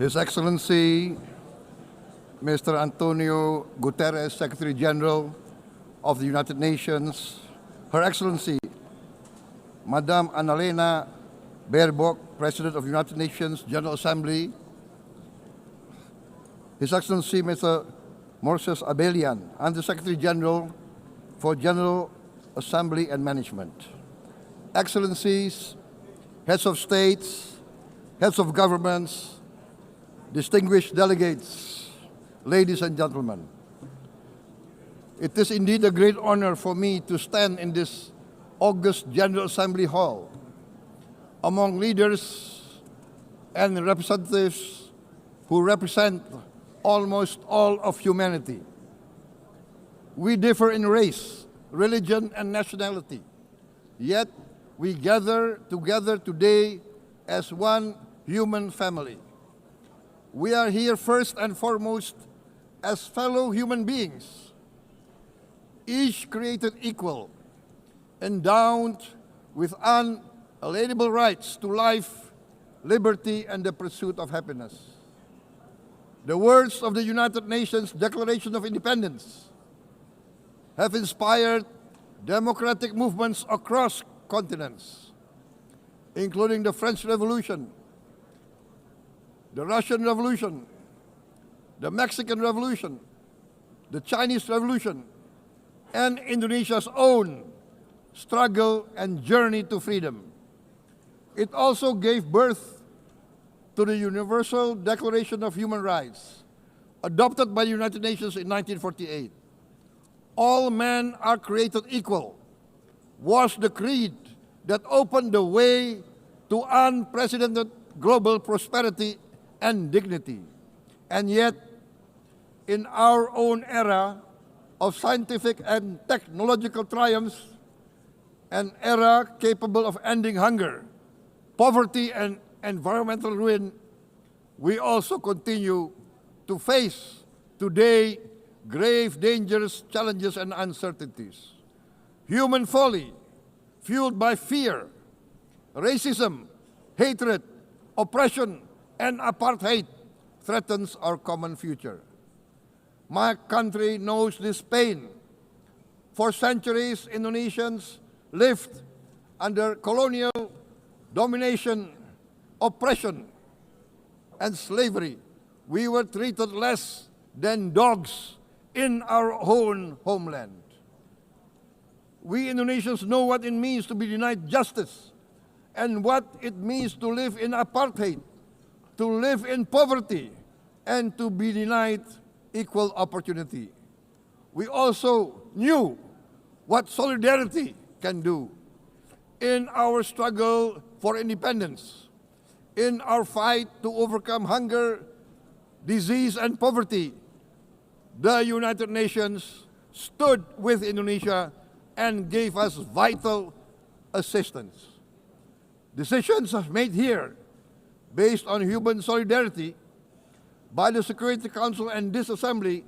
His Excellency, Mr. Antonio Guterres, Secretary General of the United Nations, Her Excellency, Madam Annalena Baerbock, President of the United Nations General Assembly, His Excellency, Mr. Moses Abelian, Under-Secretary General for General Assembly and Management, Excellencies, Heads of States, Heads of Governments, distinguished delegates, ladies and gentlemen. It is indeed a great honor for me to stand in this august General Assembly Hall among leaders and representatives who represent almost all of humanity. We differ in race, religion, and nationality, yet we gather together today as one human family. We are here first and foremost as fellow human beings, each created equal, endowed with unalienable rights to life, liberty, and the pursuit of happiness. The words of the United Nations Declaration of Independence have inspired democratic movements across continents, including the French Revolution, the Russian Revolution, the Mexican Revolution, the Chinese Revolution, and Indonesia's own struggle and journey to freedom. It also gave birth to the Universal Declaration of Human Rights, adopted by the United Nations in 1948. All men are created equal was the creed that opened the way to unprecedented global prosperity and dignity. And yet, in our own era of scientific and technological triumphs, an era capable of ending hunger, poverty, and environmental ruin, we also continue to face today grave dangers, challenges, and uncertainties. Human folly, fueled by fear, racism, hatred, oppression, and apartheid, threatens our common future. My country knows this pain. For centuries, Indonesians lived under colonial domination, oppression, and slavery. We were treated less than dogs in our own homeland. We Indonesians know what it means to be denied justice and what it means to live in apartheid, to live in poverty, and to be denied equal opportunity. We also knew what solidarity can do in our struggle for independence, in our fight to overcome hunger, disease, and poverty. The United Nations stood with Indonesia and gave us vital assistance. Decisions made here based on human solidarity by the Security Council and this Assembly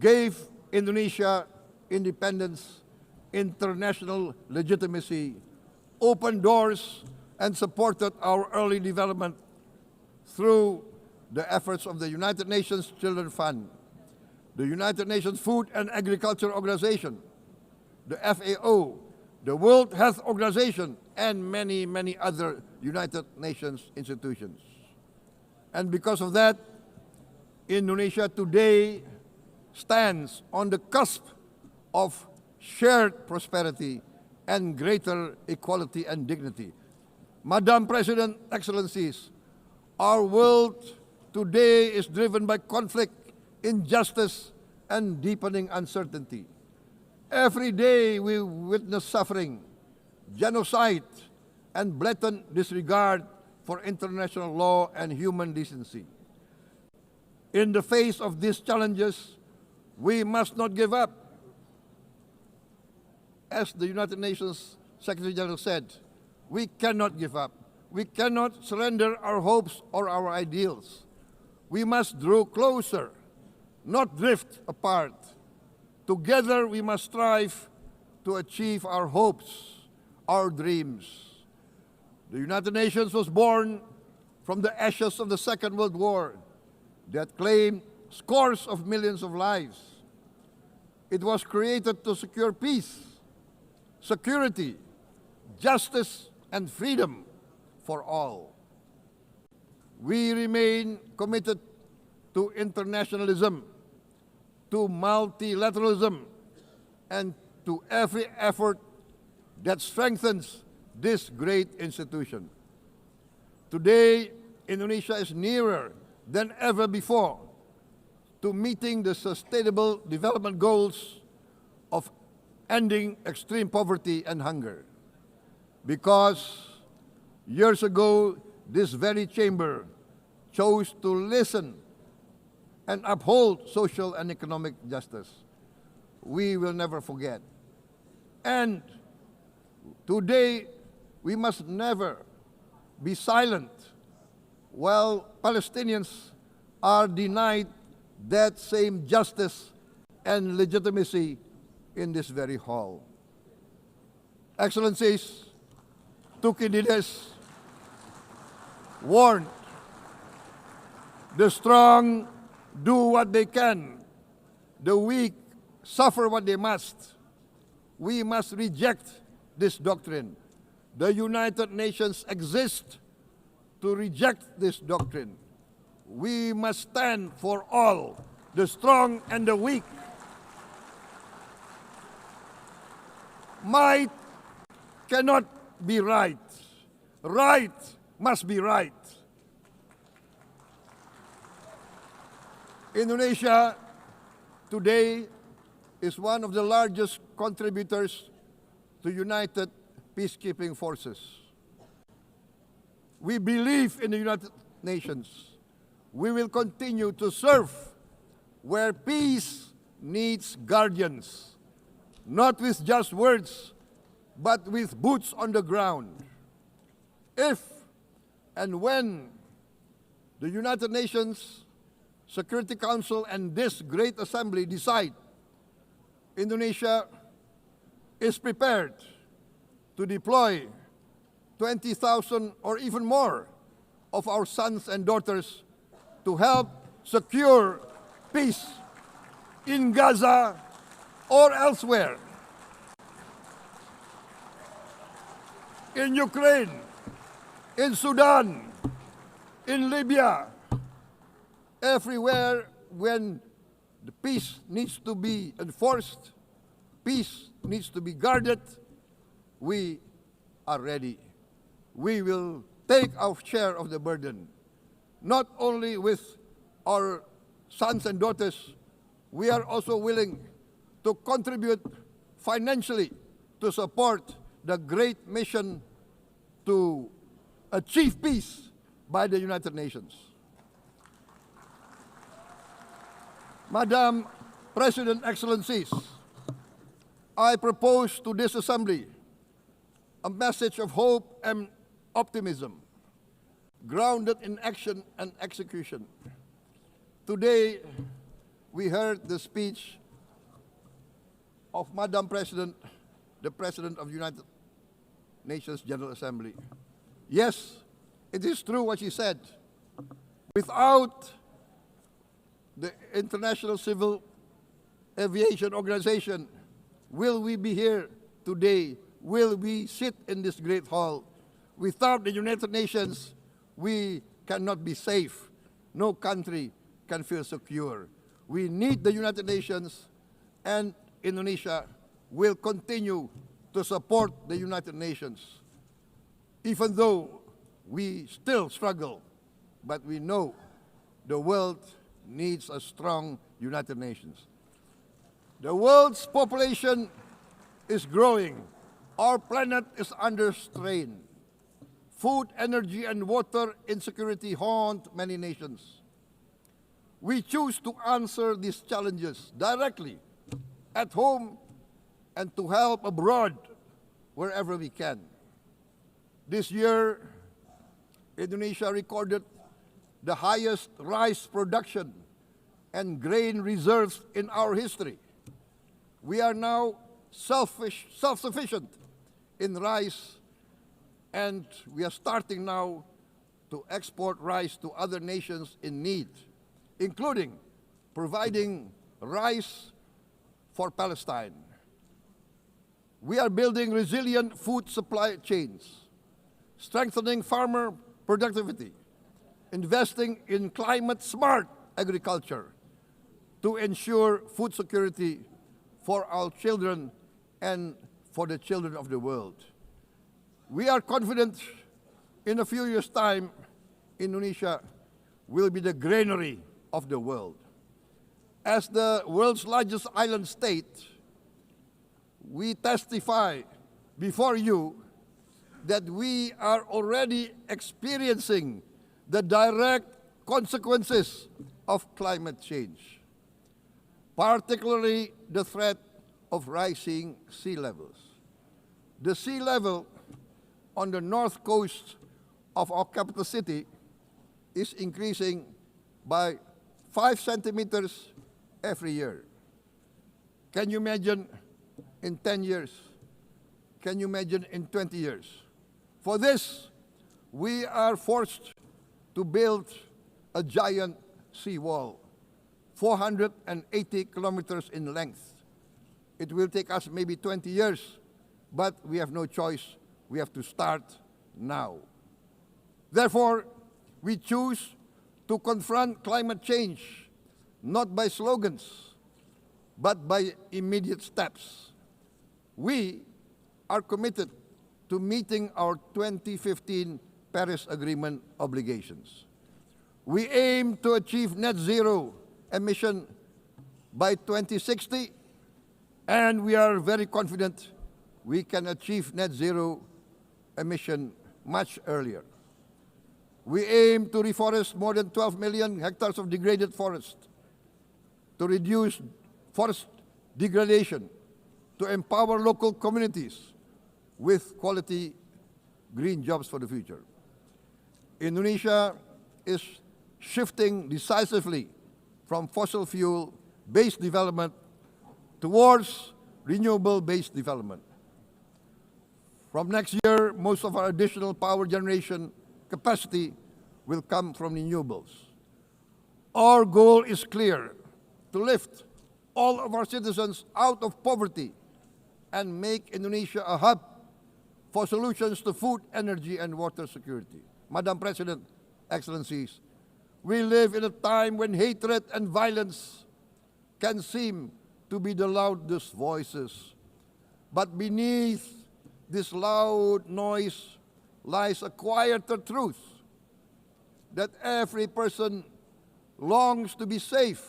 gave Indonesia independence, international legitimacy, opened doors, and supported our early development through the efforts of the United Nations Children Fund, the United Nations Food and Agriculture Organization, the FAO, the World Health Organization, and many, many other United Nations institutions. And because of that, Indonesia today stands on the cusp of shared prosperity and greater equality and dignity. Madam President, Excellencies, our world today is driven by conflict, injustice, and deepening uncertainty. Every day we witness suffering, genocide, and blatant disregard for international law and human decency. In the face of these challenges, we must not give up. As the United Nations Secretary General said, we cannot give up. We cannot surrender our hopes or our ideals. We must draw closer, not drift apart. Together we must strive to achieve our hopes, our dreams. The United Nations was born from the ashes of the Second World War that claimed scores of millions of lives. It was created to secure peace, security, justice, and freedom for all. We remain committed to internationalism, to multilateralism, and to every effort that strengthens this great institution. Today, Indonesia is nearer than ever before to meeting the sustainable development goals of ending extreme poverty and hunger. Because years ago, this very chamber chose to listen and uphold social and economic justice. We will never forget. And today, we must never be silent while Palestinians are denied that same justice and legitimacy in this very hall. Excellencies, Tukidides warned, the strong do what they can, the weak suffer what they must. We must reject this doctrine. The United Nations exist to reject this doctrine. We must stand for all, the strong and the weak. Might cannot be right. Right must be right. Indonesia today is one of the largest contributors to United Peacekeeping Forces. We believe in the United Nations. We will continue to serve where peace needs guardians, not with just words, but with boots on the ground. If and when the United Nations Security Council and this great assembly decide Indonesia is prepared to deploy 20,000 or even more of our sons and daughters to help secure peace in Gaza or elsewhere, in Ukraine, in Sudan, in Libya, everywhere when the peace needs to be enforced, peace needs to be guarded, we are ready. We will take our share of the burden, not only with our sons and daughters, we are also willing to contribute financially to support the great mission to achieve peace by the United Nations. Madam President, Excellencies, I propose to this Assembly a message of hope and optimism, grounded in action and execution. Today, we heard the speech of Madam President, the President of the United Nations General Assembly. Yes, it is true what she said. Without the International Civil Aviation Organization, will we be here today? Will we sit in this great hall? Without the United Nations, we cannot be safe. No country can feel secure. We need the United Nations, and Indonesia will continue to support the United Nations. Even though we still struggle, but we know the world needs a strong United Nations. The world's population is growing. Our planet is under strain. Food, energy, and water insecurity haunt many nations. We choose to answer these challenges directly at home and to help abroad wherever we can. This year, Indonesia recorded the highest rice production and grain reserves in our history. We are now self-sufficient in rice, and we are starting now to export rice to other nations in need, including providing rice for Palestine. We are building resilient food supply chains, strengthening farmer productivity, investing in climate-smart agriculture to ensure food security for our children and for the children of the world. We are confident in a few years' time, Indonesia will be the granary of the world. As the world's largest island state, we testify before you that we are already experiencing the direct consequences of climate change, particularly the threat of rising sea levels. The sea level on the north coast of our capital city is increasing by 5 centimeters every year. Can you imagine in 10 years? Can you imagine in 20 years? For this, we are forced to build a giant seawall, 480 kilometers in length. It will take us maybe 20 years, but we have no choice. We have to start now. Therefore, we choose to confront climate change not by slogans, but by immediate steps. We are committed to meeting our 2015 Paris Agreement obligations. We aim to achieve net zero emission by 2060, and we are very confident we can achieve net zero emission much earlier. We aim to reforest more than 12 million hectares of degraded forest, to reduce forest degradation, to empower local communities with quality green jobs for the future. Indonesia is shifting decisively from fossil fuel-based development towards renewable-based development. From next year, most of our additional power generation capacity will come from renewables. Our goal is clear: to lift all of our citizens out of poverty and make Indonesia a hub for solutions to food, energy, and water security. Madam President, Excellencies, we live in a time when hatred and violence can seem to be the loudest voices. But beneath this loud noise lies a quieter truth, that every person longs to be safe,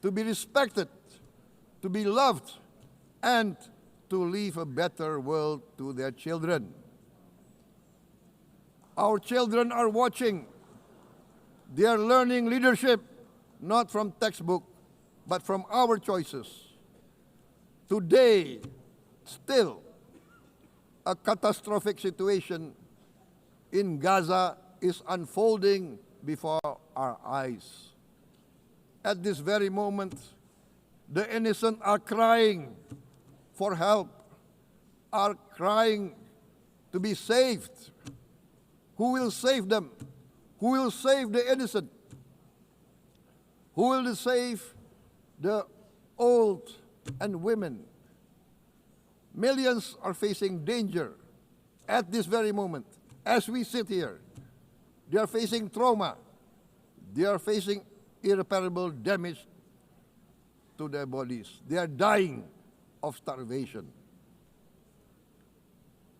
to be respected, to be loved, and to leave a better world to their children. Our children are watching. They are learning leadership not from textbook, but from our choices. Today, still, a catastrophic situation in Gaza is unfolding before our eyes. At this very moment, the innocent are crying for help, are crying to be saved. Who will save them? Who will save the innocent? Who will save the old and women? Millions are facing danger at this very moment. As we sit here, they are facing trauma. They are facing irreparable damage to their bodies. They are dying of starvation.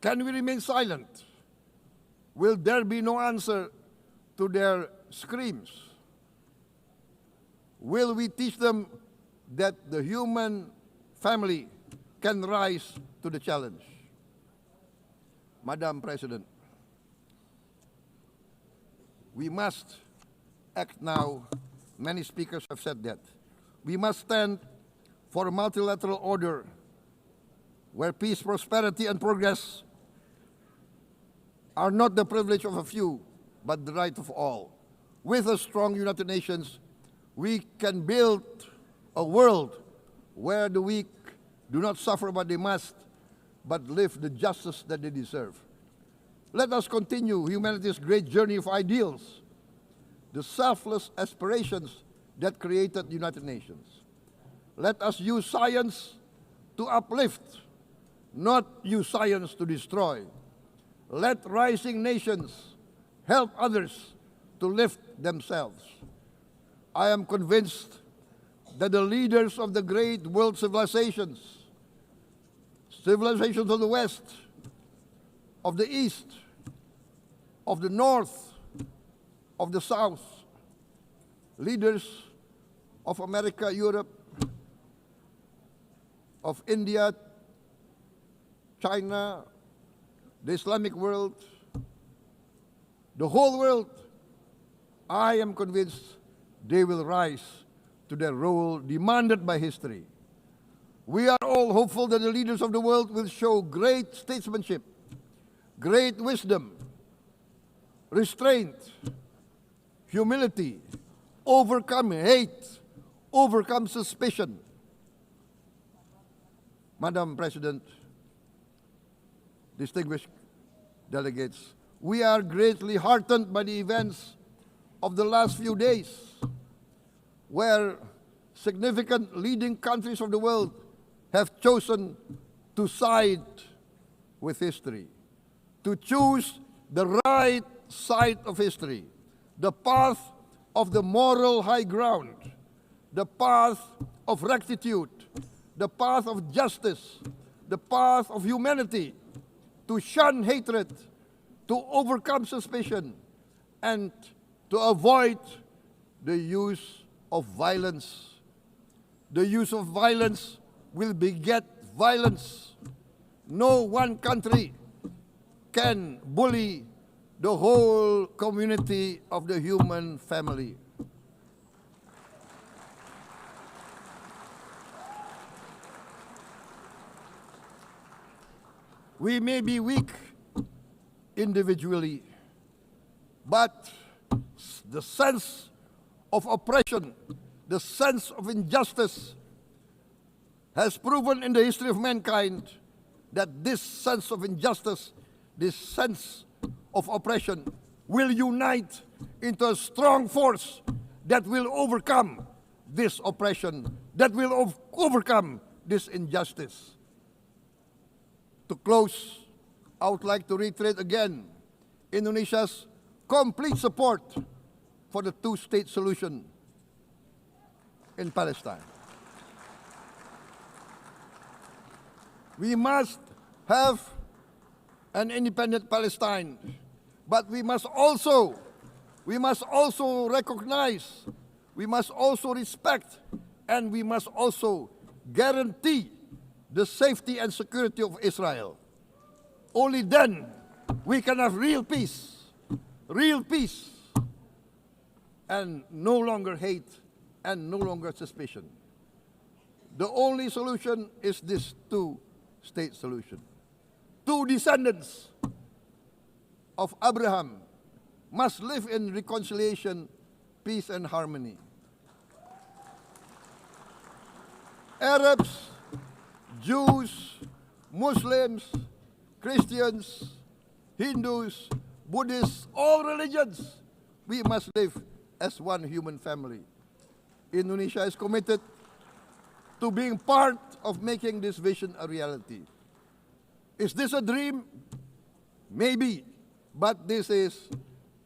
Can we remain silent? Will there be no answer to their screams? Will we teach them that the human family can rise to the challenge? Madam President, we must act now. Many speakers have said that. We must stand for a multilateral order where peace, prosperity, and progress are not the privilege of a few, but the right of all. With a strong United Nations, we can build a world where the weak do not suffer what they must, but live the justice that they deserve. Let us continue humanity's great journey of ideals, the selfless aspirations that created the United Nations. Let us use science to uplift, not use science to destroy. Let rising nations help others to lift themselves. I am convinced that the leaders of the great world civilizations of the West, of the East, of the North, of the South, leaders of America, Europe, of India, China, the Islamic world, the whole world, I am convinced they will rise to their role demanded by history. We are all hopeful that the leaders of the world will show great statesmanship, great wisdom, restraint, humility, overcome hate, overcome suspicion. Madam President, distinguished delegates, we are greatly heartened by the events of the last few days, where significant leading countries of the world have chosen to side with history, to choose the right side of history, the path of the moral high ground, the path of rectitude, the path of justice, the path of humanity, to shun hatred, to overcome suspicion, and to avoid the use of violence. The use of violence will beget violence. No one country can bully the whole community of the human family. We may be weak individually, but the sense of oppression, the sense of injustice has proven in the history of mankind that this sense of injustice, this sense of oppression will unite into a strong force that will overcome this oppression, that will overcome this injustice. To close, I would like to reiterate again Indonesia's complete support for the two-state solution in Palestine. We must have an independent Palestine, but we must also recognize, we must also respect, and we must also guarantee the safety and security of Israel. Only then we can have real peace, and no longer hate and no longer suspicion. The only solution is this two-state solution. Two descendants of Abraham must live in reconciliation, peace, and harmony. Arabs, Jews, Muslims, Christians, Hindus, Buddhists, all religions, we must live as one human family. Indonesia is committed to being part of making this vision a reality. Is this a dream? Maybe, but this is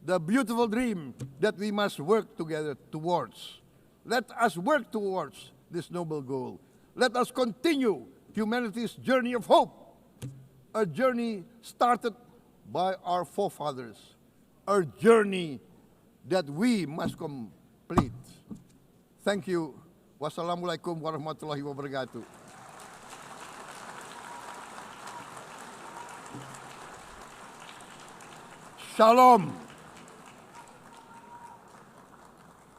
the beautiful dream that we must work together towards. Let us work towards this noble goal. Let us continue humanity's journey of hope, a journey started by our forefathers, a journey that we must complete. Thank you. Wassalamualaikum warahmatullahi wabarakatuh. Shalom.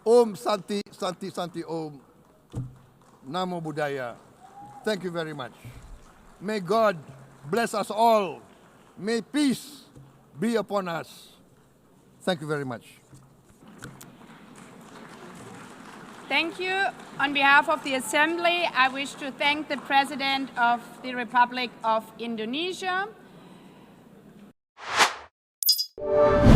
Om Santi, Santi, Santi Om. Namo Buddhaya. Thank you very much. May God bless us all. May peace be upon us. Thank you very much. Thank you. On behalf of the Assembly, I wish to thank the President of the Republic of Indonesia, Dapat.